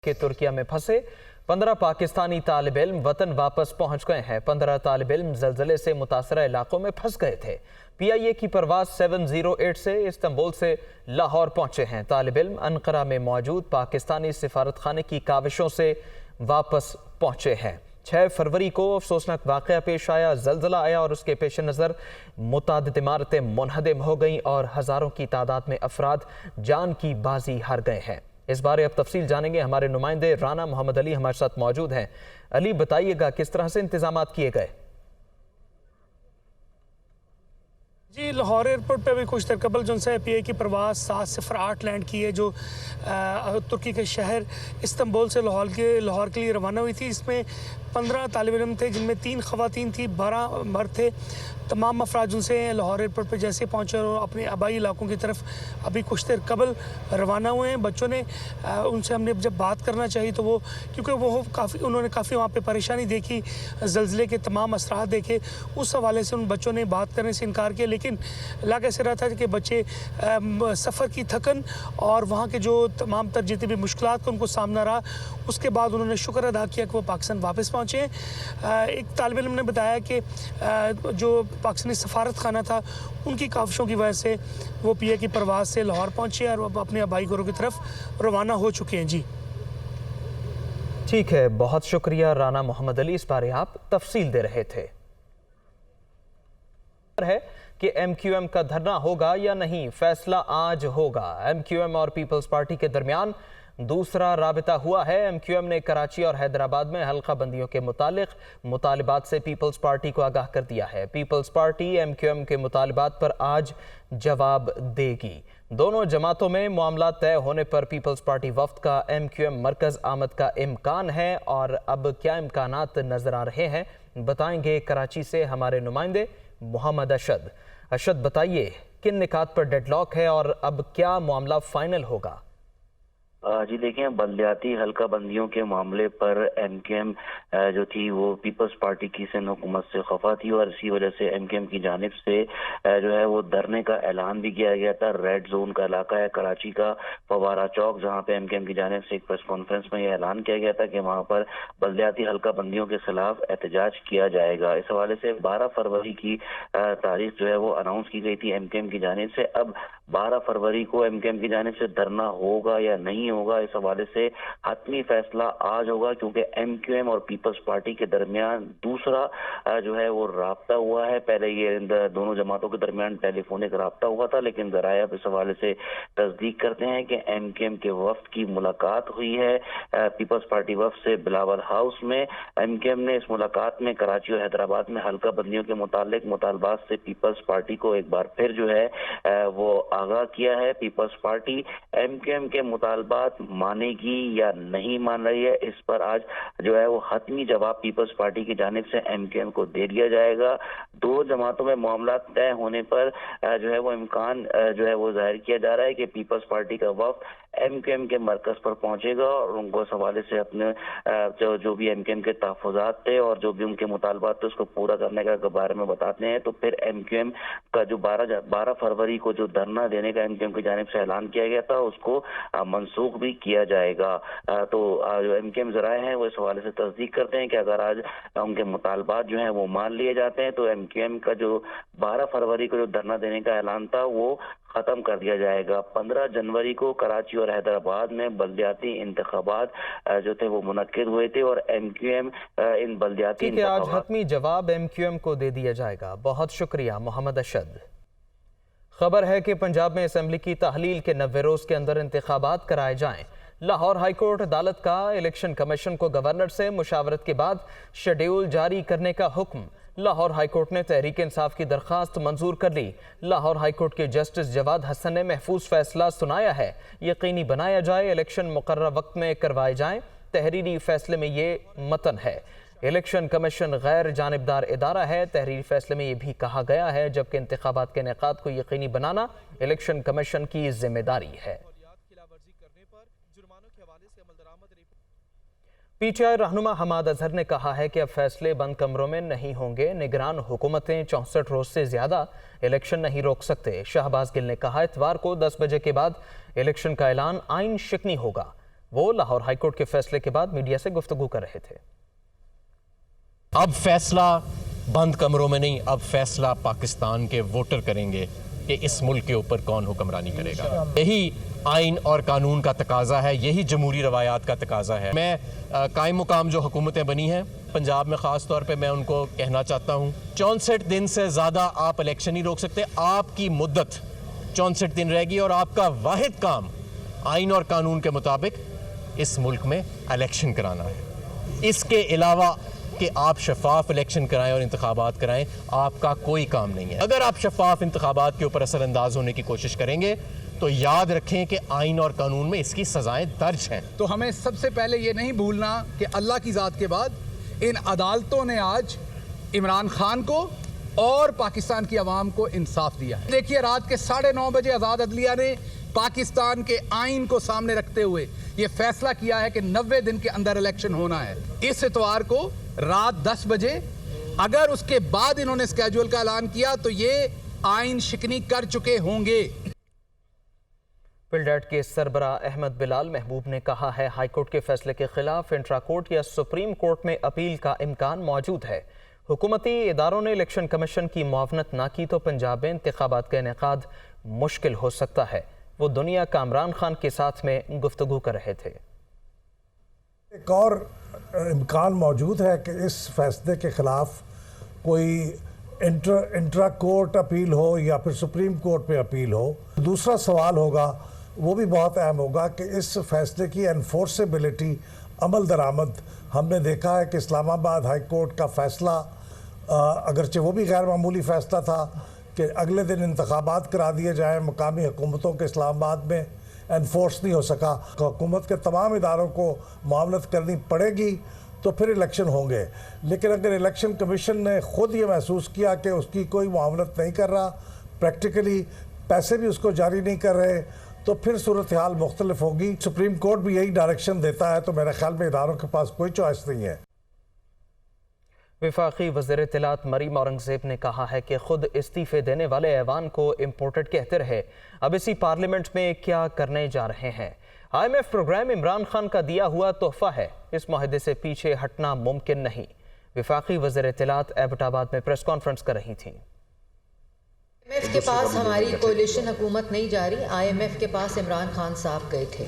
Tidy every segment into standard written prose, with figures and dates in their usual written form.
کہ ترکیہ میں پھنسے 15 پاکستانی طالب علم وطن واپس پہنچ گئے ہیں۔ 15 طالب علم زلزلے سے متاثرہ علاقوں میں پھنس گئے تھے۔ PIA کی پرواز 708 سے استنبول سے لاہور پہنچے ہیں۔ طالب علم انقرہ میں موجود پاکستانی سفارت خانے کی کاوشوں سے واپس پہنچے ہیں۔ 6 فروری کو افسوسناک واقعہ پیش آیا، زلزلہ آیا اور اس کے پیش نظر متعدد عمارتیں منہدم ہو گئیں اور ہزاروں کی تعداد میں افراد جان کی بازی ہار گئے ہیں۔ اس بارے اب تفصیل جانیں گے، ہمارے نمائندے رانا محمد علی ہمارے ساتھ موجود ہیں۔ علی، بتائیے گا کس طرح سے انتظامات کیے گئے؟ جی، لاہور ایئرپورٹ پہ بھی کچھ دیر قبل جو ہے PIA کی پرواز 708 لینڈ کی ہے، جو ترکی کے شہر استنبول سے لاہور کے لیے روانہ ہوئی تھی۔ اس میں 15 طالب علم تھے، جن میں 3 خواتین تھیں، 12 مرد تھے۔ تمام افراد جن سے لاہور ایئرپورٹ پہ جیسے پہنچے اور اپنے آبائی علاقوں کی طرف ابھی کچھ دیر قبل روانہ ہوئے ہیں۔ بچوں نے ان سے ہم نے جب بات کرنا چاہی تو وہ کیونکہ وہ انہوں نے کافی وہاں پہ پریشانی دیکھی، زلزلے کے تمام اثرات دیکھے، اس حوالے سے ان بچوں نے بات کرنے سے انکار کیا۔ لیکن اللہ کیسے رہا تھا کہ بچے سفر کی تھکن اور وہاں کے جو تمام تر جتنی بھی مشکلات کا ان کو سامنا رہا، اس کے بعد انہوں نے شکر ادا کیا کہ وہ پاکستان واپس پہنچے ہیں۔ ایک طالب علم نے بتایا کہ جو پاکستانی سفارت خانہ تھا، ان کی کاوشوں کی وجہ سے وہ PIA کی پرواز سے لاہور پہنچے اور وہ اپنے آبائی گھروں کی طرف روانہ ہو چکے ہیں۔ جی ٹھیک ہے، بہت شکریہ رانا محمد علی، اس بارے آپ تفصیل دے رہے تھے۔ ہے کہ MQM کا دھرنا ہوگا یا نہیں، فیصلہ آج ہوگا۔ MQM اور پیپلز پارٹی کے درمیان دوسرا رابطہ ہوا ہے۔ MQM نے کراچی اور حیدرآباد میں حلقہ بندیوں کے متعلق مطالبات سے پیپلز پارٹی کو آگاہ کر دیا ہے۔ پیپلز پارٹی MQM کے مطالبات پر آج جواب دے گی۔ دونوں جماعتوں میں معاملات طے ہونے پر پیپلز پارٹی وفد کا MQM مرکز آمد کا امکان ہے، اور اب کیا امکانات نظر آ رہے ہیں بتائیں گے کراچی سے ہمارے نمائندے محمد اشد۔ اشد، بتائیے کن نکات پر ڈیڈ لاک ہے اور اب کیا معاملہ فائنل ہوگا؟ جی دیکھیں، بلدیاتی حلقہ بندیوں کے معاملے پر MQM جو تھی وہ پیپلز پارٹی کی سندھ حکومت سے خفا تھی، اور اسی وجہ سے MQM کی جانب سے جو ہے وہ دھرنے کا اعلان بھی کیا گیا تھا۔ ریڈ زون کا علاقہ ہے کراچی کا فوارہ چوک، جہاں پہ MQM کی جانب سے ایک پریس کانفرنس میں یہ اعلان کیا گیا تھا کہ وہاں پر بلدیاتی حلقہ بندیوں کے خلاف احتجاج کیا جائے گا۔ اس حوالے سے 12 فروری کی تاریخ جو ہے وہ اناؤنس کی گئی تھی MQM کی جانب سے۔ اب 12 فروری کو MQM کی جانب سے دھرنا ہوگا یا نہیں ہوگا، اس حوالے سے حتمی فیصلہ آج ہوگا، کیونکہ MQM اور پیپلز پارٹی کے درمیان دوسرا جو ہے وہ رابطہ ہوا ہے۔ پہلے یہ دونوں جماعتوں کے درمیان ٹیلی فونک رابطہ ہوا تھا، لیکن ذرائع اس حوالے سے تصدیق کرتے ہیں کہ MQM کے وفد کی ملاقات ہوئی ہے پیپلز پارٹی وفد سے بلاول ہاؤس میں۔ MQM نے اس ملاقات میں کراچی اور حیدرآباد میں حلقہ بندیوں کے متعلق مطالبات سے پیپلز پارٹی کو ایک بار پھر جو ہے وہ آگاہ کیا ہے۔ پیپلز پارٹی MQM کے مطالبات مانے گی یا نہیں مان رہی ہے، اس پر آج جو ہے وہ حتمی جواب پیپلز پارٹی کی جانب سے MQM کو دے دیا جائے گا۔ دو جماعتوں میں معاملات طے ہونے پر جو ہے وہ امکان جو ہے وہ ظاہر کیا جا رہا ہے کہ پیپلز پارٹی کا وفد MQM کے مرکز پر پہنچے گا اور ان کو اس حوالے سے اپنے جو بھی MQM کے تحفظات تھے اور جو بھی ان کے مطالبات تھے اس کو پورا کرنے کے بارے میں بتاتے ہیں۔ تو پھر MQM کا جو 12 فروری کو جو دھرنا دینے کا MQM کی جانب سے اعلان کیا گیا تھا، اس کو منسوخ بھی کیا جائے گا۔ تو جو MQM ذرائع ہیں وہ اس حوالے سے تصدیق کرتے ہیں کہ اگر آج ان کے مطالبات جو ہیں وہ مان لیے جاتے ہیں تو MQM کا جو 12 فروری کو جو دھرنا دینے کا اعلان تھا وہ ختم کر دیا جائے گا۔ 15 جنوری کو کراچی اور حیدرآباد میں بلدیاتی انتخابات جو تھے وہ منعقد ہوئے تھے، اور MQM ان بلدیاتی آج حتمی جواب MQM کو دے دیا جائے گا۔ بہت شکریہ محمد اشد۔ خبر ہے کہ پنجاب میں اسمبلی کی تحلیل کے 90 روز کے اندر انتخابات کرائے جائیں۔ لاہور ہائی کورٹ عدالت کا الیکشن کمیشن کو گورنر سے مشاورت کے بعد شیڈیول جاری کرنے کا حکم۔ لاہور ہائی کورٹ نے تحریک انصاف کی درخواست منظور کر لی۔ لاہور ہائی کورٹ کے جسٹس جواد حسن نے محفوظ فیصلہ سنایا ہے، یقینی بنایا جائے الیکشن مقررہ وقت میں کروائے جائیں۔ تحریری فیصلے میں یہ متن ہے: الیکشن کمیشن غیر جانبدار ادارہ ہے۔ تحریری فیصلے میں یہ بھی کہا گیا ہے جبکہ انتخابات کے انعقاد کو یقینی بنانا الیکشن کمیشن کی ذمہ داری ہے۔ PTI رہنما حماد اظہر نے کہا ہے کہ اب فیصلے بند کمروں میں نہیں ہوں گے۔ نگران حکومتیں 64 روز سے زیادہ الیکشن نہیں روک سکتے۔ شہباز گل نے کہا اتوار کو 10 بجے کے بعد الیکشن کا اعلان آئین شکنی ہوگا۔ وہ لاہور ہائی کورٹ کے فیصلے کے بعد میڈیا سے گفتگو کر رہے تھے۔ اب فیصلہ بند کمروں میں نہیں، اب فیصلہ پاکستان کے ووٹر کریں گے کہ اس ملک کے اوپر کون حکمرانی کرے گا۔ یہی آئین اور قانون کا تقاضا ہے، یہی جمہوری روایات کا تقاضا ہے۔ میں قائم مقام جو حکومتیں بنی ہیں پنجاب میں خاص طور پہ میں ان کو کہنا چاہتا ہوں 64 دن سے زیادہ آپ الیکشن نہیں روک سکتے۔ آپ کی مدت 64 دن رہے گی اور آپ کا واحد کام آئین اور قانون کے مطابق اس ملک میں الیکشن کرانا ہے۔ اس کے علاوہ کہ آپ شفاف الیکشن کرائیں اور انتخابات کرائیں، آپ کا کوئی کام نہیں ہے۔ اگر آپ شفاف انتخابات کے اوپر اثر انداز ہونے کی کوشش کریں گے تو یاد رکھیں کہ آئین اور قانون میں اس کی سزائیں درج ہیں۔ تو ہمیں سب سے پہلے یہ نہیں بھولنا کہ اللہ کی ذات کے بعد ان عدالتوں نے آج عمران خان کو اور پاکستان کی عوام کو انصاف دیا ہے۔ دیکھیے رات کے 9:30 بجے آزاد عدلیہ نے پاکستان کے آئین کو سامنے رکھتے ہوئے یہ فیصلہ کیا ہے کہ 90 دن کے اندر الیکشن ہونا ہے۔ اس اتوار کو رات 10 بجے اگر اس کے بعد انہوں نے اسکیجول کا اعلان کیا تو یہ آئین شکنی کر چکے ہوں گے۔ پلڈیٹ کے سربراہ احمد بلال محبوب نے کہا ہے ہائی کورٹ کے فیصلے کے خلاف انٹرا کورٹ یا سپریم کورٹ میں اپیل کا امکان موجود ہے۔ حکومتی اداروں نے الیکشن کمیشن کی معاونت نہ کی تو پنجاب میں انتخابات کا انعقاد مشکل ہو سکتا ہے۔ وہ دنیا کا عمران خان کے ساتھ میں گفتگو کر رہے تھے۔ ایک اور امکان موجود ہے کہ اس فیصلے کے خلاف کوئی انٹرا کورٹ اپیل ہو یا پھر سپریم کورٹ میں اپیل ہو۔ دوسرا سوال ہوگا وہ بھی بہت اہم ہوگا کہ اس فیصلے کی انفورسیبلٹی عمل درآمد۔ ہم نے دیکھا ہے کہ اسلام آباد ہائی کورٹ کا فیصلہ اگرچہ وہ بھی غیر معمولی فیصلہ تھا کہ اگلے دن انتخابات کرا دیے جائیں، مقامی حکومتوں کے اسلام آباد میں انفورس نہیں ہو سکا۔ حکومت کے تمام اداروں کو معاونت کرنی پڑے گی تو پھر الیکشن ہوں گے، لیکن اگر الیکشن کمیشن نے خود یہ محسوس کیا کہ اس کی کوئی معاونت نہیں کر رہا، پریکٹیکلی پیسے بھی اس کو جاری نہیں کر رہے، تو پھر صورتحال مختلف ہوگی۔ سپریم کورٹ بھی یہی ڈائریکشن دیتا ہے تو میرے خیال میں اداروں کے پاس کوئی چوائس نہیں ہے۔ وفاقی وزیر اطلاعات مریم اورنگزیب نے کہا ہے کہ خود استعفے دینے والے ایوان کو امپورٹڈ کہتے رہے، اب اسی پارلیمنٹ میں کیا کرنے جا رہے ہیں۔ I M F program Imran Khan کا دیا ہوا تحفہ ہے، اس معاہدے سے پیچھے ہٹنا ممکن نہیں۔ وفاقی وزیر اطلاعات ایبٹ آباد میں پریس کانفرنس کر رہی تھیں۔ آئی ایم ایف کے پاس ہماری کولیشن حکومت نہیں جا رہی، آئی ایم ایف کے پاس عمران خان صاحب گئے تھے،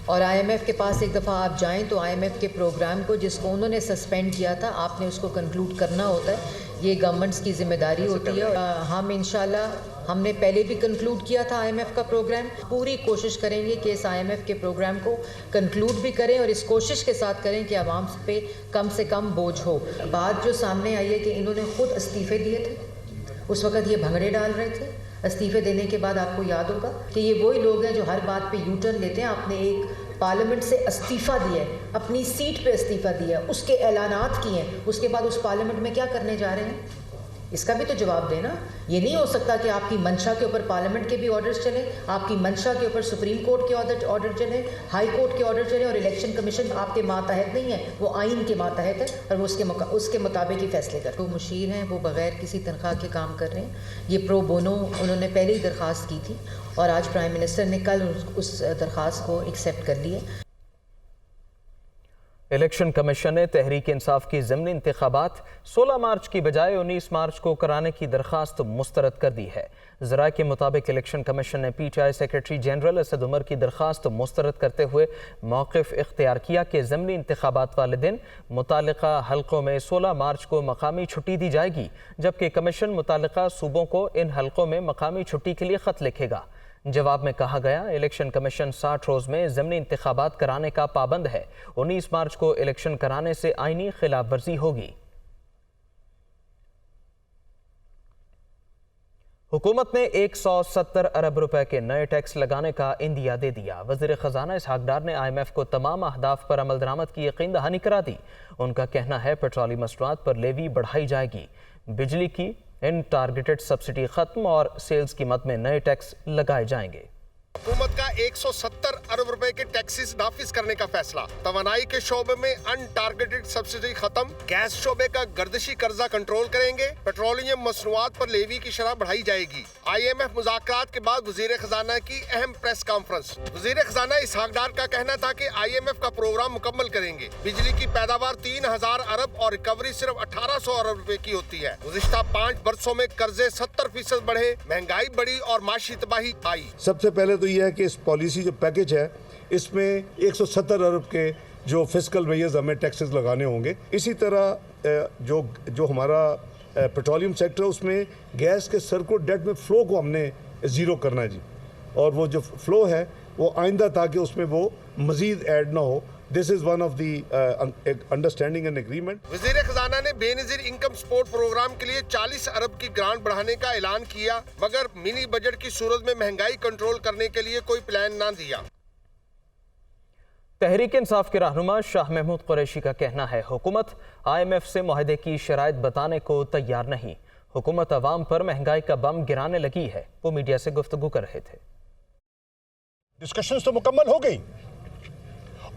اور آئی ایم ایف کے پاس ایک دفعہ آپ جائیں تو آئی ایم ایف کے پروگرام کو جس کو انہوں نے سسپینڈ کیا تھا آپ نے اس کو کنکلوڈ کرنا ہوتا ہے، یہ گورنمنٹس کی ذمہ داری ہوتی ہے۔ ہم انشاءاللہ ہم نے پہلے بھی کنکلوڈ کیا تھا آئی ایم ایف کا پروگرام، پوری کوشش کریں گے کہ اس آئی ایم ایف کے پروگرام کو کنکلوڈ بھی کریں اور اس کوشش کے ساتھ کریں کہ عوام پہ کم سے کم بوجھ ہو۔ بات جو سامنے آئی ہے کہ انہوں نے خود استعفے دیے تھے، اس وقت یہ بھنگڑے ڈال رہے تھے۔ استعفے دینے کے بعد آپ کو یاد ہوگا کہ یہ وہی لوگ ہیں جو ہر بات پہ یو ٹرن لیتے ہیں۔ آپ نے ایک پارلیمنٹ سے استعفیٰ دیا ہے، اپنی سیٹ پہ استعفیٰ دیا ہے، اس کے اعلانات کیے ہیں، اس کے بعد اس پارلیمنٹ میں کیا کرنے جا رہے ہیں؟ اس کا بھی تو جواب دینا۔ یہ نہیں ہو سکتا کہ آپ کی منشا کے اوپر پارلیمنٹ کے بھی آرڈرز چلیں، آپ کی منشا کے اوپر سپریم کورٹ کے آرڈر چلیں، ہائی کورٹ کے آرڈر چلیں، اور الیکشن کمیشن آپ کے ماتحت نہیں ہے، وہ آئین کے ماتحت ہے اور وہ اس کے مطابق ہی فیصلے کرتے ہیں۔ وہ مشیر ہیں، وہ بغیر کسی تنخواہ کے کام کر رہے ہیں۔ یہ پرو بونو انہوں نے پہلے ہی درخواست کی تھی اور آج پرائم منسٹر نے کل اس درخواست کو ایکسیپٹ کر لی ہے۔ الیکشن کمیشن نے تحریک انصاف کی ضمنی انتخابات 16 مارچ کی بجائے 19 مارچ کو کرانے کی درخواست مسترد کر دی ہے۔ ذرائع کے مطابق الیکشن کمیشن نے P T I secretary general Asad Umar کی درخواست مسترد کرتے ہوئے موقف اختیار کیا کہ ضمنی انتخابات والے دن متعلقہ حلقوں میں 16 مارچ کو مقامی چھٹی دی جائے گی، جبکہ کمیشن متعلقہ صوبوں کو ان حلقوں میں مقامی چھٹی کے لیے خط لکھے گا۔ جواب میں کہا گیا الیکشن کمیشن 60 روز میں ضمنی انتخابات کرانے کا پابند ہے، 19 مارچ کو الیکشن کرانے سے آئینی خلاف ورزی ہوگی۔ حکومت نے 170 ارب روپے کے نئے ٹیکس لگانے کا عندیہ دے دیا۔ وزیر خزانہ اسحاق ڈار نے آئی ایم ایف کو تمام اہداف پر عمل درآمد کی یقین دہانی کرا دی۔ ان کا کہنا ہے پیٹرولیم مصنوعات پر لیوی بڑھائی جائے گی، بجلی کی ان ٹارگیٹڈ سبسڈی ختم اور سیلز قیمت میں نئے ٹیکس لگائے جائیں گے۔ हुकूमत का 170 अरब रुपए के टैक्सेस नाफिज करने का फैसला, तवानाई के शोबे में अनटारगेटेड सब्सिडी खत्म, गैस शोबे का गर्दिशी कर्जा कंट्रोल करेंगे, पेट्रोलियम मसनूआत पर लेवी की शरह बढ़ाई जाएगी। IMF मुज़ाकरात के बाद वज़ीर खजाना की अहम प्रेस कॉन्फ्रेंस। वज़ीर खजाना इसहाक डार का कहना था कि IMF का प्रोग्राम मुकम्मल करेंगे। बिजली की पैदावार 3000 अरब और रिकवरी सिर्फ 1800 अरब रुपए की होती है। गुज़िश्ता 5 बरसों में कर्जे 70% बढ़े, महंगाई बढ़ी और माशी तबाही आई। सबसे पहले तो यह है कि इस पॉलिसी जो पैकेज है इसमें 170 अरब के जो फिस्कल मेजर्स हमें टैक्सेस लगाने होंगे। इसी तरह जो हमारा पेट्रोलियम सेक्टर है उसमें गैस के सर्कुलर डेट में फ्लो को हमने ज़ीरो करना है जी, और वो जो फ्लो है वो आइंदा ताकि उसमें वो मज़ीद ऐड ना हो। This is one of the understanding and agreement. वज़ीर खजाना ने बेनज़ीर इनकम सपोर्ट प्रोग्राम के लिए 40 अरब की ग्रांट बढ़ाने का ऐलान किया, मगर मिनी बजट की सूरत में महंगाई कंट्रोल करने के लिए कोई प्लान ना दिया। तहरीक इंसाफ के रहनुमा शाह महमूद कुरैशी का कहना है हुकूमत IMF से मुआहदे की शराइत बताने को तैयार नहीं। हुकूमत अवाम पर महंगाई का बम गिराने लगी है। वो मीडिया से गुफ्तगू कर रहे थे। डिस्कशंस तो मुकम्मल हो गई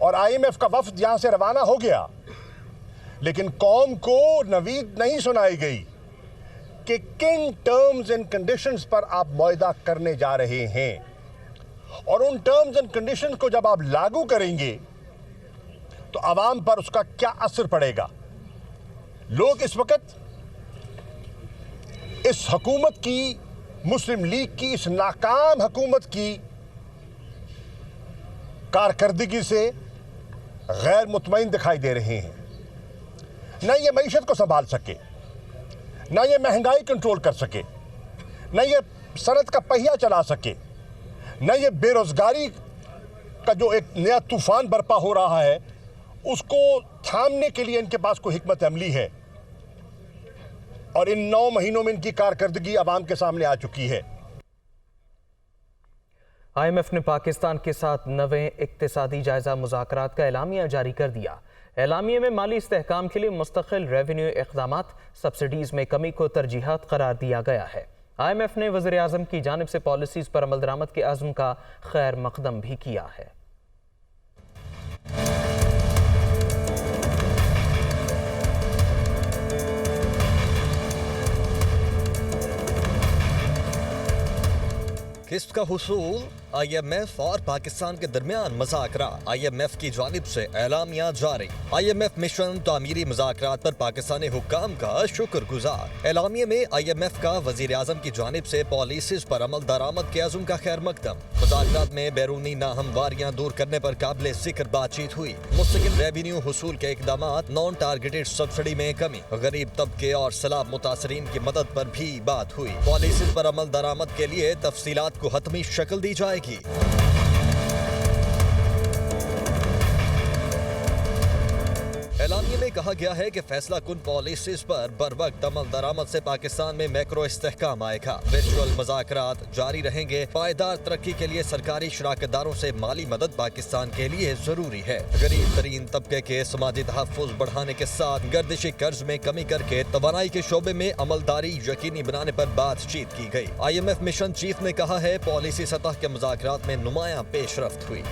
और IMF का वफ्द यहां से रवाना हो गया, लेकिन कौम को नवीद नहीं सुनाई गई कि किन टर्म्स एंड कंडीशंस पर आप मुआहदा करने जा रहे हैं, और उन टर्म्स एंड कंडीशंस को जब आप लागू करेंगे तो आवाम पर उसका क्या असर पड़ेगा। लोग इस वक्त इस हुकूमत की, मुस्लिम लीग की, इस नाकाम हुकूमत की कारकर्दगी से गैर मुतमईन दिखाई दे रहे हैं। न ये मईशत को संभाल सके, न ये महंगाई कंट्रोल कर सके, न ये सनत का पहिया चला सके, न ये बेरोजगारी का जो एक नया तूफान बर्पा हो रहा है उसको थामने के लिए इनके पास कोई हिकमत अमली है। और इन 9 महीनों में इनकी कारकर्दगी आवाम के सामने आ चुकी है। IMF ने पाकिस्तान के साथ नवे इक्तिसादी जायजा मुज़ाकरात का एलामिया जारी कर दिया। एलामिया में माली इस्तेहकाम के लिए मुस्तकिल रेवेन्यू इक़दामात, सब्सिडीज़ में कमी को तरजीहात करार दिया गया है। IMF ने वज़ीर आज़म की जानिब से पॉलिसीज़ पर अमल दरामद के अज़्म का खैर मकदम भी किया है। किस्त का हुसूल, IMF और पाकिस्तान के दरमियान मुज़ाकरा, IMF की जानिब से एलामिया जारी। IMF मिशन तामीरी मुज़ाकरात पर पाकिस्तानी हुक्काम का शुक्रगुजार। एलामिया में IMF का वज़ीर आज़म की जानिब से पॉलिसीज़ पर अमल दरामद के अज़्म का खैर मकदम। मुज़ाकरात में बैरूनी नाहमवारियाँ दूर करने पर काबिल ज़िक्र बातचीत हुई। मुस्तकिल रेवेन्यू हुसूल के इक़दामात, नॉन टारगेटेड सब्सिडी में कमी, गरीब तबके और सैलाब मुतासरीन की मदद पर भी बात हुई। पॉलिसीज़ पर अमल दरामद के लिए तफसीलात को हतमी शक्ल दी जाएगी। एलामिया में कहा गया है कि फैसला कुन पॉलिसीज पर बर वक्त अमल दरामद से पाकिस्तान में मैक्रो इस्तेहकाम आएगा। वर्चुअल मुज़ाकरात जारी रहेंगे। पायदार तरक्की के लिए सरकारी शराकतदारों से माली मदद पाकिस्तान के लिए जरूरी है। गरीब तरीन तबके के समाजी तहफ़्फ़ुज़ बढ़ाने के साथ गर्दिशी कर्ज में कमी करके तवानाई के शोबे में अमलदारी यकीनी बनाने पर बातचीत की गई। IMF मिशन चीफ ने कहा है पॉलिसी सतह के मुज़ाकरात में नुमायां पेशरफ्त हुई।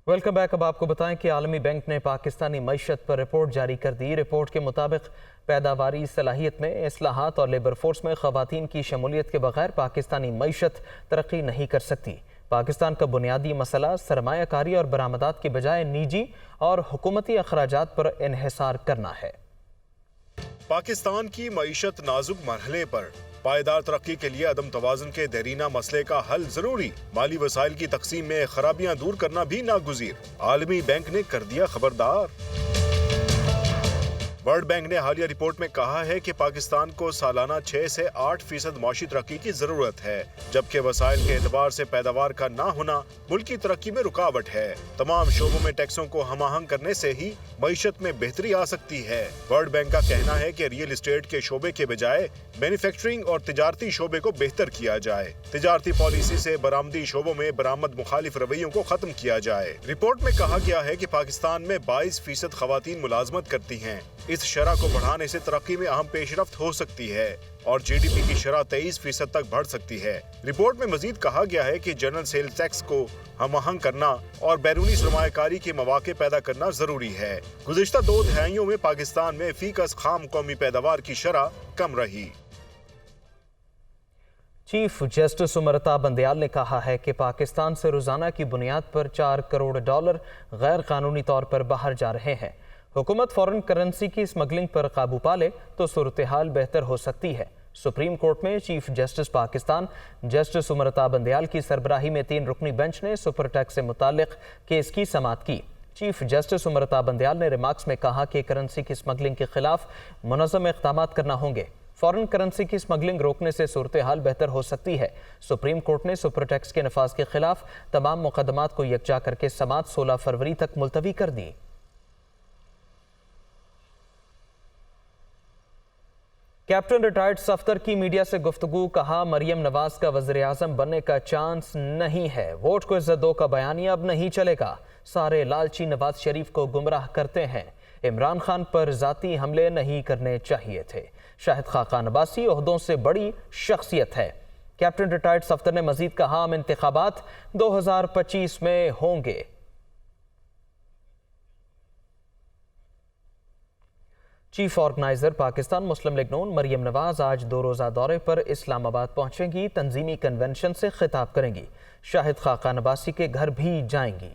Welcome back. अब आपको बताएं कि आलमी बैंक ने पाकिस्तानी मईशत पर रिपोर्ट जारी कर दी। रिपोर्ट के मुताबिक पैदावारी सलाहियत में इस्लाहात और लेबर फोर्स में ख़वातीन की शमूलियत के बगैर पाकिस्तानी मईशत तरक्की नहीं कर सकती। पाकिस्तान का बुनियादी मसला सरमायाकारी और बरामदात की बजाय निजी और हुकूमती अखराजात पर इन्हिसार करना है। पाकिस्तान की मईशत नाजुक मरहले पर पायदार तरक्की के लिए अदम तवाज़ुन के देरीना मसले का हल जरूरी। माली वसाइल की तकसीम में खराबियां दूर करना भी नागुज़ीर। आलमी बैंक ने कर दिया खबरदार। वर्ल्ड बैंक ने हालिया रिपोर्ट में कहा है कि पाकिस्तान को सालाना 6 से 8% मौशी तरक्की की जरूरत है, जबकि वसाइल के एतबार से पैदावार का ना होना मुल्क की तरक्की में रुकावट है। तमाम शोबों में टैक्सों को हमाहंग करने से ही मईशत में बेहतरी आ सकती है। वर्ल्ड बैंक का कहना है कि रियल एस्टेट के शोबे के बजाय मैन्युफैक्चरिंग और तिजारती शोबे को बेहतर किया जाए। तिजारती पॉलिसी से बरामदी शोबों में बरामद मुखालिफ रवैयों को खत्म किया जाए। रिपोर्ट में कहा गया है कि पाकिस्तान में 22% खवातीन मुलाजमत करती हैं। اس شرح کو بڑھانے سے ترقی میں اہم پیش رفت ہو سکتی ہے اور GDP کی شرح 23% تک بڑھ سکتی ہے۔ رپورٹ میں مزید کہا گیا ہے کہ جنرل سیل ٹیکس کو ہم آہنگ کرنا اور بیرونی سرمایہ کاری کے مواقع پیدا کرنا ضروری ہے۔ گزشتہ 2 دہائیوں میں پاکستان میں فی کس خام قومی پیداوار کی شرح کم رہی۔ چیف جسٹس امرتا بندیال نے کہا ہے کہ پاکستان سے روزانہ کی بنیاد پر $4 کروڑ غیر قانونی طور پر باہر جا رہے ہیں۔ حکومت فورن کرنسی کی اسمگلنگ پر قابو پا لے تو صورتحال بہتر ہو سکتی ہے۔ سپریم کورٹ میں chief justice Pakistan justice Amrita Bandial کی سربراہی میں 3 رکنی بینچ نے سپر ٹیکس سے متعلق کیس کی سماعت کی۔ چیف جسٹس امرتا بندیال نے ریمارکس میں کہا کہ کرنسی کی اسمگلنگ کے خلاف منظم اقدامات کرنا ہوں گے۔ فورن کرنسی کی اسمگلنگ روکنے سے صورتحال بہتر ہو سکتی ہے۔ سپریم کورٹ نے سپر ٹیکس کے نفاذ کے خلاف تمام مقدمات کو یکجا کر کے سماعت 16 فروری تک ملتوی کر دی۔ کیپٹن ریٹائرڈ صفدر کی میڈیا سے گفتگو، کہا مریم نواز کا وزیر اعظم بننے کا چانس نہیں ہے، ووٹ کو عزت دو کا بیانیہ اب نہیں چلے گا، سارے لالچی نواز شریف کو گمراہ کرتے ہیں، عمران خان پر ذاتی حملے نہیں کرنے چاہیے تھے، شاہد خاقان عباسی عہدوں سے بڑی شخصیت ہے۔ کیپٹن ریٹائرڈ صفدر نے مزید کہا ہم انتخابات 2025 میں ہوں گے۔ چیف آرگنائزر پاکستان مسلم لیگ نون مریم نواز آج 2 روزہ دورے پر اسلام آباد پہنچیں گی، تنظیمی کنونشن سے خطاب کریں گی، شاہد خاقان عباسی کے گھر بھی جائیں گی۔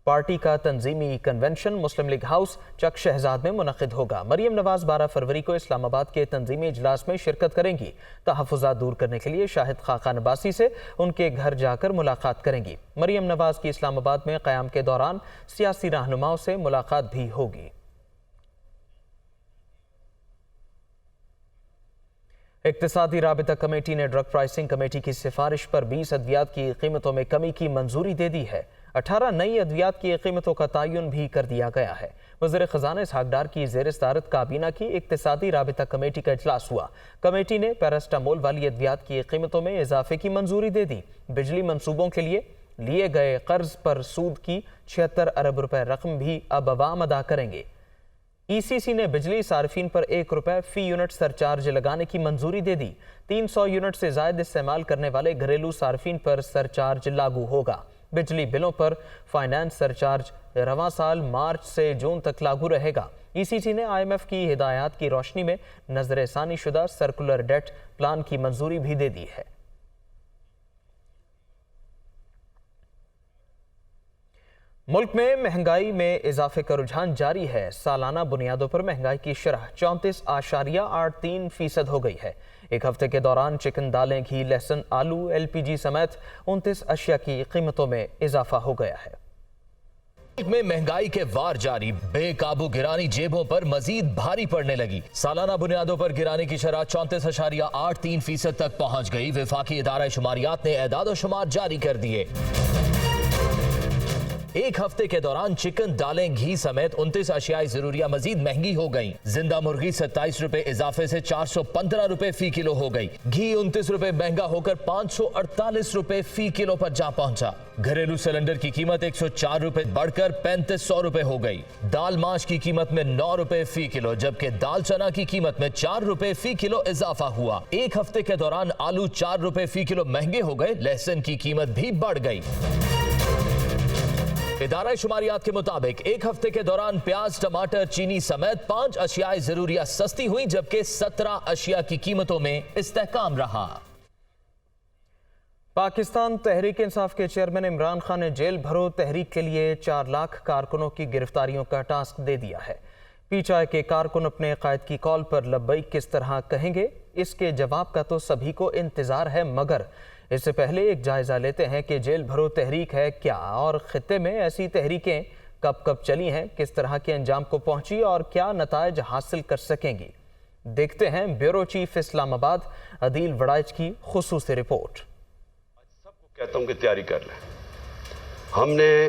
پارٹی کا تنظیمی کنونشن مسلم لیگ ہاؤس چک شہزاد میں منعقد ہوگا۔ مریم نواز 12 فروری کو اسلام آباد کے تنظیمی اجلاس میں شرکت کریں گی۔ تحفظات دور کرنے کے لیے شاہد خاقان عباسی سے ان کے گھر جا کر ملاقات کریں گی۔ مریم نواز کی اسلام آباد میں قیام کے دوران سیاسی رہنماؤں سے ملاقات بھی ہوگی۔ اقتصادی رابطہ کمیٹی نے ڈرگ پرائسنگ کمیٹی کی سفارش پر 20 ادویات کی قیمتوں میں کمی کی منظوری دے دی ہے۔ 18 نئی ادویات کی قیمتوں کا تعین بھی کر دیا گیا ہے۔ وزیر خزانہ اسحاق ڈار کی زیر صدارت کابینہ کی اقتصادی رابطہ کمیٹی کا اجلاس ہوا۔ کمیٹی نے پیراسٹامول والی ادویات کی قیمتوں میں اضافے کی منظوری دے دی۔ بجلی منصوبوں کے لیے لیے گئے قرض پر سود کی 76 ارب روپے رقم بھی اب عوام ادا کریں گے۔ ECC نے بجلی صارفین پر $1 فی یونٹ سرچارج لگانے کی منظوری دے دی۔ 300 یونٹ سے زائد استعمال کرنے والے گھریلو صارفین پر سرچارج لاگو ہوگا۔ بجلی بلوں پر فائنانس سرچارج رواں سال مارچ سے جون تک لاگو رہے گا۔ ECC نے IMF کی ہدایات کی روشنی میں نظر ثانی شدہ سرکولر ڈیٹ پلان کی منظوری بھی دے دی ہے۔ ملک میں مہنگائی میں اضافے کا رجحان جاری ہے۔ سالانہ بنیادوں پر مہنگائی کی شرح 34.83% ہو گئی ہے۔ ایک ہفتے کے دوران چکن، دالیں، گھی، لہسن، آلو، LPG سمیت 29 اشیاء کی قیمتوں میں اضافہ ہو گیا ہے۔ ملک میں مہنگائی کے وار جاری، بے قابو گرانی جیبوں پر مزید بھاری پڑنے لگی۔ سالانہ بنیادوں پر گرانی کی شرح 34.83% تک پہنچ گئی۔ وفاقی ادارہ شماریات نے اعداد و شمار جاری کر دیے۔ ایک ہفتے کے دوران چکن، دالیں، گھی سمیت 29 اشیاء ضروریہ مزید مہنگی ہو گئیں۔ زندہ مرغی 27 روپے اضافے سے 415 روپے فی کلو ہو گئی۔ گھی 29 روپے مہنگا ہو کر 548 روپے فی کلو پر جا پہنچا۔ گھریلو سلنڈر کی قیمت 104 روپے بڑھ کر 3500 روپے ہو گئی۔ دال ماش کی قیمت میں 9 روپے فی کلو جبکہ دال چنا کی قیمت میں 4 روپے فی کلو اضافہ ہوا۔ ایک ہفتے کے دوران آلو 4 روپے فی کلو مہنگے ہو گئے۔ لہسن کی قیمت بھی بڑھ گئی۔ ادارہ شماریات کے مطابق ایک ہفتے کے دوران پیاز، ٹماٹر، چینی سمیت 5 اشیاء ضروریہ سستی ہوئی جبکہ 17 اشیاء کی قیمتوں میں استحکام رہا۔ پاکستان تحریک انصاف کے چیئرمین عمران خان نے جیل بھرو تحریک کے لیے 4 لاکھ کارکنوں کی گرفتاریوں کا ٹاسک دے دیا ہے۔ پی ٹی آئی کے کارکن اپنے قائد کی کال پر لبیک کس طرح کہیں گے، اس کے جواب کا تو سبھی کو انتظار ہے، مگر اس سے پہلے ایک جائزہ لیتے ہیں کہ جیل بھرو تحریک ہے کیا اور خطے میں ایسی تحریکیں کب کب چلی ہیں، کس طرح کے انجام کو پہنچی اور کیا نتائج حاصل کر سکیں گی۔ دیکھتے ہیں بیورو چیف اسلام آباد عدیل وڑائچ کی خصوصی رپورٹ۔ سب کو کہتا ہوں کہ تیاری کر لیں، ہم نے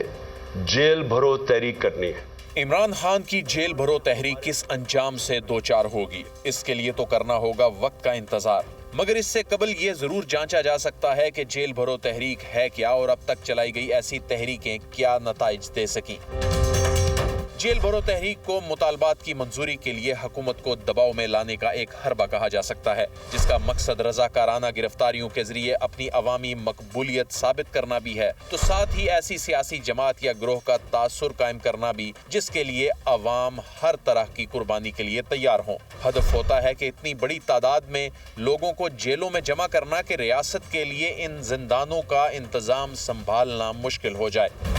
جیل بھرو تحریک کرنی ہے۔ عمران خان کی جیل بھرو تحریک کس انجام سے دوچار ہوگی، اس کے لیے تو کرنا ہوگا وقت کا انتظار، مگر اس سے قبل یہ ضرور جانچا جا سکتا ہے کہ جیل بھرو تحریک ہے کیا اور اب تک چلائی گئی ایسی تحریکیں کیا نتائج دے سکیں۔ जेल भरो तहरीक को मुतालबात की मंजूरी के लिए हुकूमत को दबाव में लाने का एक हरबा कहा जा सकता है, जिसका मकसद रजाकाराना गिरफ्तारियों के जरिए अपनी अवामी मकबूलियत साबित करना भी है, तो साथ ही ऐसी सियासी जमात या ग्रोह का तासुर कायम करना भी जिसके लिए अवाम हर तरह की कुर्बानी के लिए तैयार हों। हदफ होता है कि इतनी बड़ी तादाद में लोगों को जेलों में जमा करना कि रियासत के लिए इन जिंदानों का इंतजाम संभालना मुश्किल हो जाए।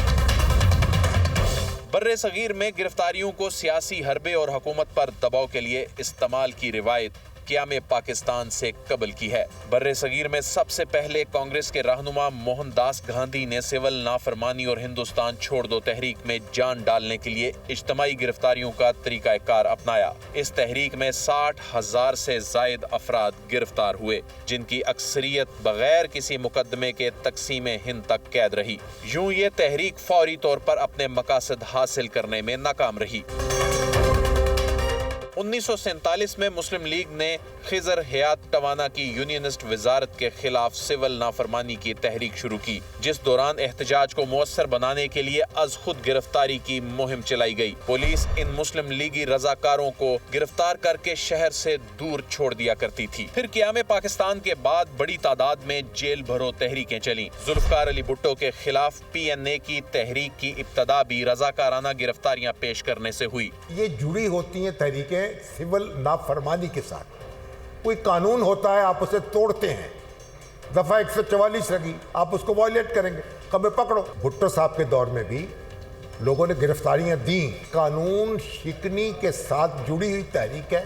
बर्रे सगीर में गिरफ्तारियों को सियासी हरबे और हुकूमत पर दबाव के लिए इस्तेमाल की रिवायत क़याम पाकिस्तान से कबल की है। बर्रे सगीर में सबसे पहले कांग्रेस के रहनुमा मोहनदास गांधी ने सिविल नाफरमानी और हिंदुस्तान छोड़ दो तहरीक में जान डालने के लिए इज्तमाई गिरफ्तारियों का तरीकाकार अपनाया। इस तहरीक में 60,000 से जायद अफराद गिरफ्तार हुए, जिनकी अक्सरियत बगैर किसी मुकदमे के तकसीम हिंद तक कैद रही। यूं ये तहरीक फौरी तौर पर अपने मकासद हासिल करने में नाकाम रही। 1947 में मुस्लिम लीग ने खिजर हयात टवाना की यूनियनिस्ट वजारत के खिलाफ सिविल नाफरमानी की तहरीक शुरू की, जिस दौरान एहतजाज को मुअस्सर बनाने के लिए अज खुद गिरफ्तारी की मुहिम चलाई गई। पुलिस इन मुस्लिम लीगी रजाकारों को गिरफ्तार करके शहर से दूर छोड़ दिया करती थी। फिर क़याम पाकिस्तान के बाद बड़ी तादाद में जेल भरो तहरीकें चली। जुल्फकार अली भुट्टो के खिलाफ PNA की तहरीक की इब्तदा भी रजाकाराना गिरफ्तारियां पेश करने से हुई। ये जुड़ी होती हैं तहरीकें सिविल नाफरमानी के साथ। कोई कानून होता है, आप उसे तोड़ते हैं, दफा 144 लगी, आप उसको वायलेट करेंगे, कभी पकड़ो। भुट्टो साहब के दौर में भी लोगों ने गिरफ्तारियां दी। कानून शिकनी के साथ जुड़ी हुई तहरीक है,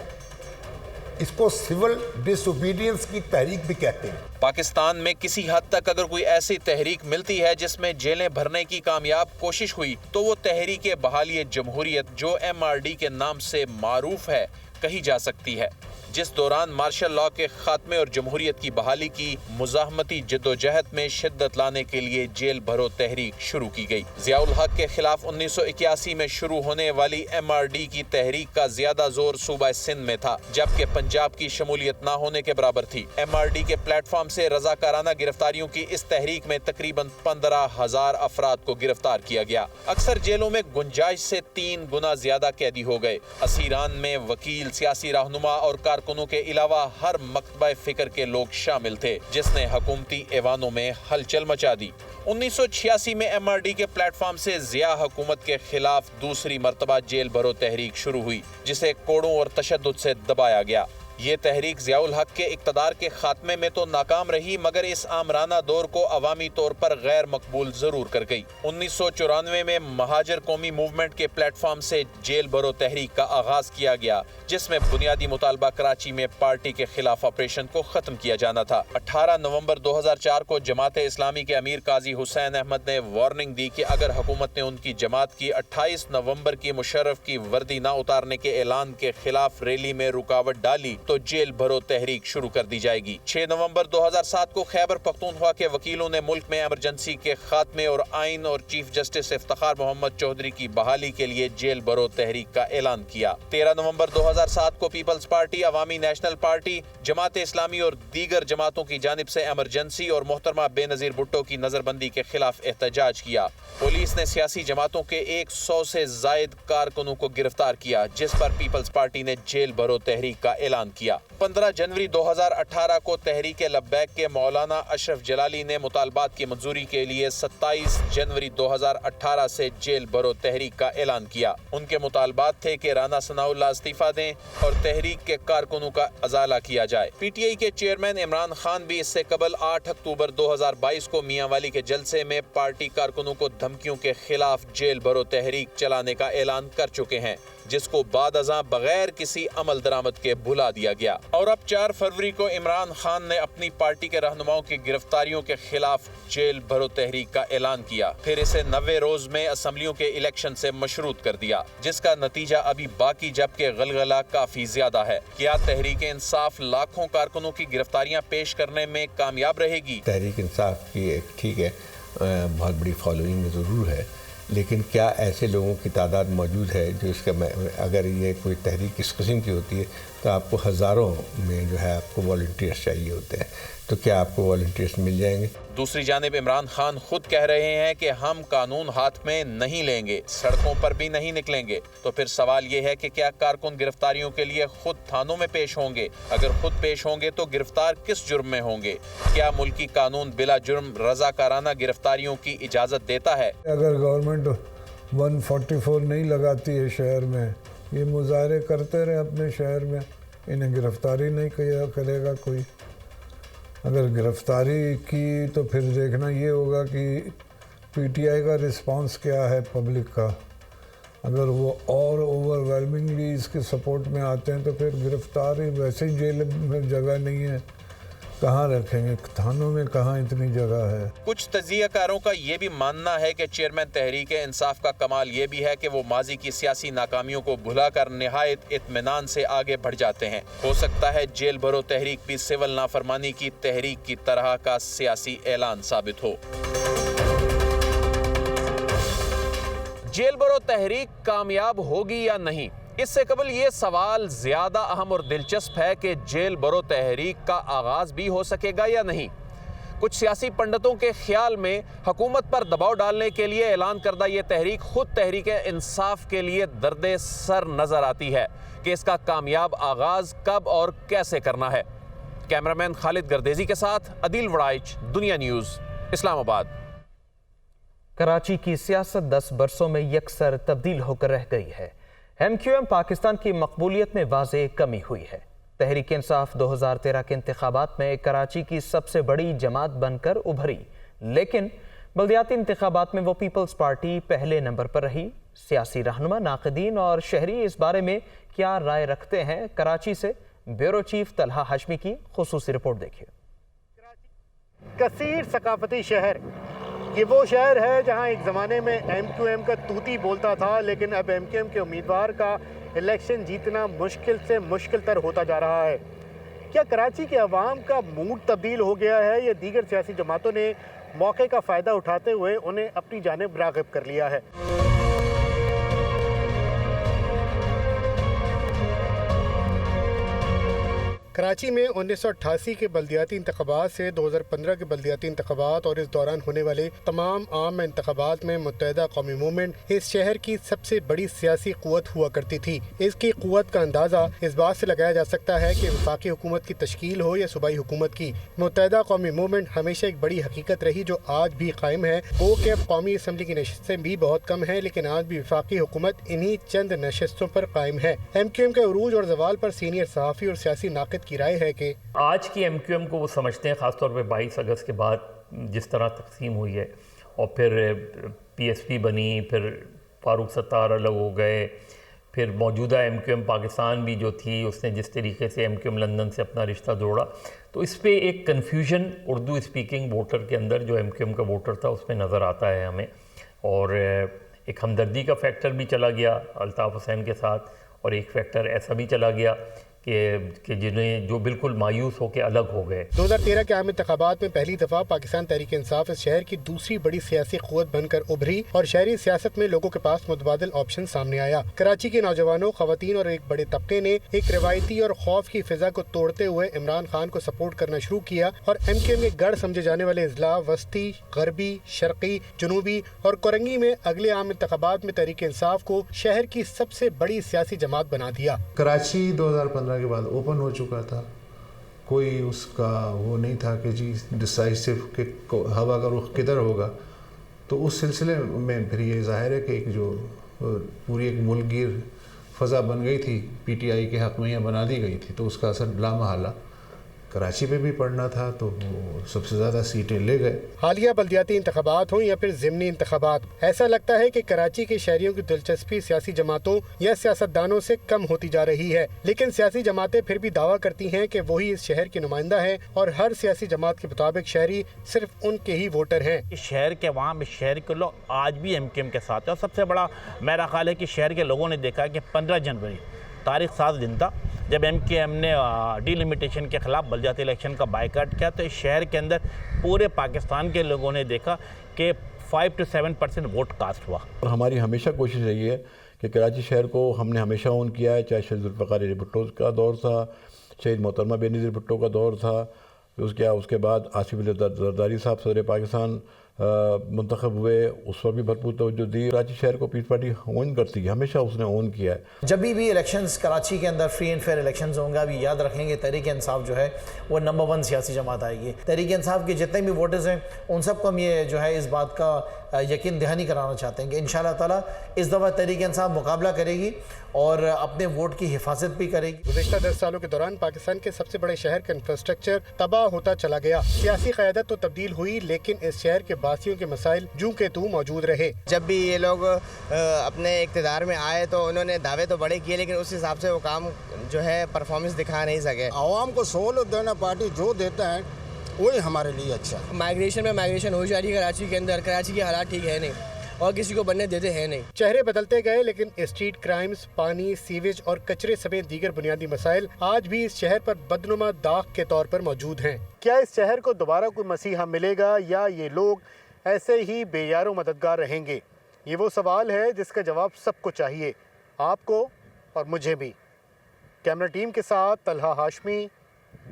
इसको सिविल डिसोबीडियंस की तहरीक भी कहते हैं। पाकिस्तान में किसी हद तक अगर कोई ऐसी तहरीक मिलती है जिसमें जेलें भरने की कामयाब कोशिश हुई, तो वो तहरीक बहाली जमहूरियत, जो MRD के नाम से मारूफ है, कही जा सकती है, जिस दौरान मार्शल लॉ के खात्मे और जमहूरियत की बहाली की मुजाहमती जद्दोजहद में शिद्दत लाने के लिए जेल भरो तहरीक शुरू की गई। ज़ियाउल हक के खिलाफ 1981 में शुरू होने वाली MRD की तहरीक का ज्यादा जोर सूबा सिंध में था, जबकि पंजाब की शमूलियत न होने के बराबर थी। MRD के प्लेटफॉर्म से रजाकाराना गिरफ्तारियों की इस तहरीक में तकरीबन 15,000 अफराद को गिरफ्तार किया गया। अक्सर जेलों में गुंजाइश से 3 गुना ज्यादा कैदी हो गए। असीरान में वकील, सियासी रहनुमा और कारकुनों के अलावा हर मकतबा फिक्र के लोग शामिल थे, जिसने हुकूमती ऐवानों में हलचल मचा दी। 1986 में MRD के प्लेटफॉर्म से ज़िया हुकूमत के खिलाफ दूसरी मर्तबा जेल भरो तहरीक शुरू हुई, जिसे कोड़ों और तशद्दुद से दबाया गया। ये तहरीक ज़ियाउल हक के इक़्तिदार के खात्मे में तो नाकाम रही, मगर इस आमराना दौर को अवामी तौर पर गैर मकबूल जरूर कर गई। 1994 में महाजर कौमी मूवमेंट के प्लेटफॉर्म से जेल भरो तहरीक का आगाज किया गया, जिसमें बुनियादी मुतालबा कराची में पार्टी के खिलाफ ऑपरेशन को खत्म किया जाना था। 18 नवंबर 2004 को जमात इस्लामी के अमीर काजी हुसैन अहमद ने वार्निंग दी कि अगर हुकूमत ने उनकी जमात की 28 नवंबर की मुशर्रफ की वर्दी न उतारने के ऐलान के खिलाफ रैली में रुकावट डाली तो जेल भरो तहरीक शुरू कर दी जाएगी। 6 नवंबर 2007 को खैबर पख्तूनख्वा के वकीलों ने मुल्क में इमरजेंसी के खात्मे और आइन और चीफ जस्टिस इफ्तिखार मोहम्मद चौधरी की बहाली के लिए जेल भरो तहरीक का ऐलान किया। 13 नवंबर 2007 को पीपल्स पार्टी, अवामी नेशनल पार्टी, जमात इस्लामी और दीगर जमातों की जानिब से इमरजेंसी और मोहतरमा बेनजीर भुट्टो की नजरबंदी के खिलाफ एहतजाज किया। पुलिस ने सियासी जमातों के 100 से जायद कारकुनों को गिरफ्तार किया, जिस पर पीपल्स पार्टी ने जेल भरो तहरीक का ऐलान किया। 15 जनवरी 2018 को तहरीक लब्बैक के मौलाना अशरफ जलाली ने मुतालबात की मंजूरी के लिए 27 जनवरी 2018 से जेल भरो तहरीक का ऐलान किया। उनके मुतालबात थे कि राना सनाउल्लाह इस्तीफा दें और तहरीक के कारकुनों का अजाला किया जाए। PTI के चेयरमैन इमरान खान भी इससे कबल 8 अक्टूबर 2022 को मियांवाली के जलसे में पार्टी कारकुनों को धमकियों के खिलाफ जेल भरो तहरीक चलाने का ऐलान कर चुके हैं, जिसको बाद अज़ां बगैर किसी अमल दरामद के भुला दिया गया। और अब 4 फरवरी को इमरान खान ने अपनी पार्टी के रहनुमाओं की गिरफ्तारियों के खिलाफ जेल भरो तहरीक का ऐलान किया। फिर इसे 90 रोज में असम्बलियों के इलेक्शन से मशरूत कर दिया, जिसका नतीजा अभी बाकी, जबकि गलगला काफी ज्यादा है। क्या तहरीक इंसाफ लाखों कारकुनों की गिरफ्तारियां पेश करने में कामयाब रहेगी? तहरीक इंसाफ की एक ठीक है, बहुत बड़ी फॉलोइंग जरूर है, लेकिन क्या ऐसे लोगों की तादाद मौजूद है जो इसका, अगर ये कोई तहरीक इस किस्म की होती है तो आपको हज़ारों में जो है आपको वॉलंटियर्स चाहिए होते हैं। तो क्या आपको वॉलंटियर्स मिल जाएंगे? दूसरी जानिब इमरान खान खुद कह रहे हैं कि हम कानून हाथ में नहीं लेंगे, सड़कों पर भी नहीं निकलेंगे। तो फिर सवाल ये है कि क्या कारकुन गिरफ्तारियों के लिए खुद थानों में पेश होंगे? अगर खुद पेश होंगे तो गिरफ्तार किस जुर्म में होंगे? क्या मुल्की कानून बिला जुर्म रजाकाराना गिरफ्तारियों की इजाजत देता है? अगर गवर्नमेंट 144 नहीं लगाती है शहर में, ये मुजाहरे करते रहे अपने शहर में, इन्हें गिरफ्तारी नहीं करेगा कोई। अगर गिरफ्तारी की तो फिर देखना ये होगा कि पीटीआई का रिस्पांस क्या है पब्लिक का। अगर वो और ओवरवेलमिंगली इसके सपोर्ट में आते हैं तो फिर गिरफ्तारी, वैसे ही जेल में जगह नहीं है, कहाँ रखेंगे, थानों में कहाँ इतनी जगह है। कुछ तजियाकारों का ये भी मानना है कि चेयरमैन तहरीक इंसाफ का कमाल ये भी है कि वो माजी की सियासी नाकामियों को भुलाकर निहायत इत्मीनान से आगे बढ़ जाते हैं। हो सकता है जेल भरो तहरीक भी सिविल नाफरमानी की तहरीक की तरह का सियासी ऐलान साबित हो। जेल भरो तहरीक कामयाब होगी या नहीं, इससे कबल ये सवाल ज्यादा अहम और दिलचस्प है कि जेल भरो तहरीक का आगाज भी हो सकेगा या नहीं। कुछ सियासी पंडितों के ख्याल में हुकूमत पर दबाव डालने के लिए ऐलान करदा ये तहरीक खुद तहरीक इंसाफ के लिए दर्दे सर नजर आती है कि इसका कामयाब आगाज कब और कैसे करना है। कैमरामैन खालिद गर्देजी के साथ अदील वड़ाइच, दुनिया न्यूज़, इस्लामाबाद। कराची की सियासत 10 बरसों में यकसर तब्दील होकर रह गई है। MQM पाकिस्तान की मकबूलियत में वाज़े कमी हुई है। तहरीक इंसाफ 2013 के इंतखाबात में कराची की सबसे बड़ी जमात बनकर उभरी, लेकिन बल्दियाती इंतखाबात में वो पीपल्स पार्टी पहले नंबर पर रही। सियासी रहनुमा, नाक़दीन और शहरी इस बारे में क्या राय रखते हैं? कराची से ब्यूरो चीफ तलहा हाशमी की खुसूसी रिपोर्ट देखिए। कसीर सकाफती शहर, ये वो शहर है जहां एक ज़माने में MQM का तूती बोलता था, लेकिन अब MQM के उम्मीदवार का इलेक्शन जीतना मुश्किल से मुश्किल तर होता जा रहा है। क्या कराची के अवाम का मूड तब्दील हो गया है या दीगर सियासी जमातों ने मौके का फ़ायदा उठाते हुए उन्हें अपनी जानिब राग़िब कर लिया है? कराची में 1988 के बल्दियाती इंतखाबात से 2015 के बल्दियाती इंतखाबात और इस दौरान होने वाले तमाम आम इंतखाबात में मुत्तहिदा कौमी मूवमेंट इस शहर की सबसे बड़ी सियासी क़ुव्वत हुआ करती थी। इसकी क़ुव्वत का अंदाज़ा इस बात से लगाया जा सकता है कि वफाकी हुकूमत की तश्कील हो या सूबाई हुकूमत की, मुत्तहिदा कौमी मूवमेंट हमेशा एक बड़ी हकीकत रही जो आज भी कायम है। वो कि अब कौमी असम्बली की नशस्तें भी बहुत कम हैं, लेकिन आज भी वफाकी हुकूमत इन्हीं चंद नशस्तों पर कायम है। MQM के उरूज और जवाल पर सीनियर सहाफ़ी और सियासी नाक़िद की राय है कि आज की MQM को वो समझते हैं, ख़ासतौर पे 22 अगस्त के बाद जिस तरह तकसीम हुई है और फिर PSP बनी, फिर फारूक सत्तार अलग हो गए, फिर मौजूदा MQM पाकिस्तान भी जो थी उसने जिस तरीके से MQM लंदन से अपना रिश्ता जोड़ा, तो इस पे एक कन्फ्यूजन उर्दू स्पीकिंग वोटर के अंदर जो MQM का वोटर था उसमें नज़र आता है हमें। और एक हमदर्दी का फैक्टर भी चला गया अल्ताफ़ हुसैन के साथ, और एक फैक्टर ऐसा भी चला गया कि जिन्हें जो बिल्कुल मायूस होकर अलग हो गए। 2013 के आम इंतखाबात में पहली दफ़ा पाकिस्तान तहरीक इंसाफ इस शहर की दूसरी बड़ी सियासी क़ुव्वत बनकर उभरी और शहरी सियासत में लोगों के पास मुतबादिल ऑप्शन सामने आया। कराची के नौजवानों, ख़वातीन और एक बड़े तबके ने एक रिवायती और खौफ की फिजा को तोड़ते हुए इमरान खान को सपोर्ट करना शुरू किया और MQM के गढ़ समझे जाने वाले अजला वस्ती, गरबी, शर्की, जनूबी और कोरंगी में अगले आम इंतखाबात में तहरीक इंसाफ को शहर की सबसे बड़ी सियासी जमात बना दिया। कराची 2015 के बाद ओपन हो चुका था, कोई उसका वो नहीं था कि जी डिसाइसिव कि हवा का रुख किधर होगा। तो उस सिलसिले में फिर ये ज़ाहिर है कि एक जो पूरी एक मुल्कगीर फ़ज़ा बन गई थी, PTI के हक़ में यहाँ बना दी गई थी, तो उसका असर लामहला कराची पे भी पड़ना था, तो वो सबसे ज़्यादा सीटें ले गए। हालिया बल्दियाती इंतखाबात हों या फिर ज़िमनी इंतखाबात, ऐसा लगता है कि कराची के शहरियों की दिलचस्पी सियासी जमातों या सियासतदानों से कम होती जा रही है, लेकिन सियासी जमातें फिर भी दावा करती हैं कि वही इस शहर की नुमाइंदा है और हर सियासी जमात के मुताबिक शहरी सिर्फ उनके ही वोटर हैं। इस शहर के अवाम, इस शहर के लोग आज भी MQM के साथ है और सबसे बड़ा मेरा ख्याल है कि शहर के लोगों ने देखा कि 15 जनवरी तारीख 7 दिन था जब MQM ने डिलिमिटेशन के ख़िलाफ़ बल्दियाती इलेक्शन का बायकॉट किया, तो इस शहर के अंदर पूरे पाकिस्तान के लोगों ने देखा कि 5 से 7% वोट कास्ट हुआ। और हमारी हमेशा कोशिश रही है कि कराची शहर को हमने हमेशा ओन किया है, चाहे शहीद जुल्फ़िकार अली भुट्टो का दौर था, शहीद मोहतरमा बेनज़ीर भुट्टो का दौर था, उसके बाद आसिफ अली जरदारी साहब सदर पाकिस्तान मुंतखब हुए, उस पर भी भरपूर तवज्जो दी। कराची शहर को पीस पार्टी ओन करती है, हमेशा उसने ओन किया है। जब भी इलेक्शंस कराची के अंदर फ्री एंड फेयर इलेक्शंस होंगे, अभी याद रखेंगे तहरीक इंसाफ जो है वो नंबर 1 सियासी जमात आएगी। तहरीक इंसाफ के जितने भी वोटर्स हैं उन सबको हम ये जो है इस बात का यकीन दहानी कराना चाहते हैं कि इंशाअल्लाह ताला इस दफ़ा तहरीक इंसाफ मुकाबला करेगी और अपने वोट की हिफाजत भी करेगी। गुज़श्ता 10 सालों के दौरान पाकिस्तान के सबसे बड़े शहर का इंफ्रास्ट्रक्चर तबाह होता चला गया। सियासी क़यादत तो तब्दील हुई, लेकिन इस शहर के बासियों के मसाइल जूं के तू मौजूद रहे। जब भी ये लोग अपने इक़्तिदार में आए तो उन्होंने दावे तो बड़े किए, लेकिन उस हिसाब से वो काम जो है परफॉर्मेंस दिखा नहीं सके। आवाम को सहूलत देना पार्टी जो देता है वही हमारे लिए अच्छा। माइग्रेशन में माइग्रेशन हो जा रही है कराची के अंदर, कराची के हालात ठीक है नहीं और किसी को बनने देते हैं नहीं। चेहरे बदलते गए, लेकिन स्ट्रीट क्राइम्स, पानी, सीवेज और कचरे समेत दीगर बुनियादी मसाइल आज भी इस शहर पर बदनुमा दाग के तौर पर मौजूद हैं। क्या इस शहर को दोबारा कोई मसीहा मिलेगा या ये लोग ऐसे ही बेयारो मददगार रहेंगे? ये वो सवाल है जिसका जवाब सबको चाहिए, आपको और मुझे भी। कैमरा टीम के साथ तलहा हाशमी,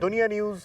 दुनिया न्यूज़,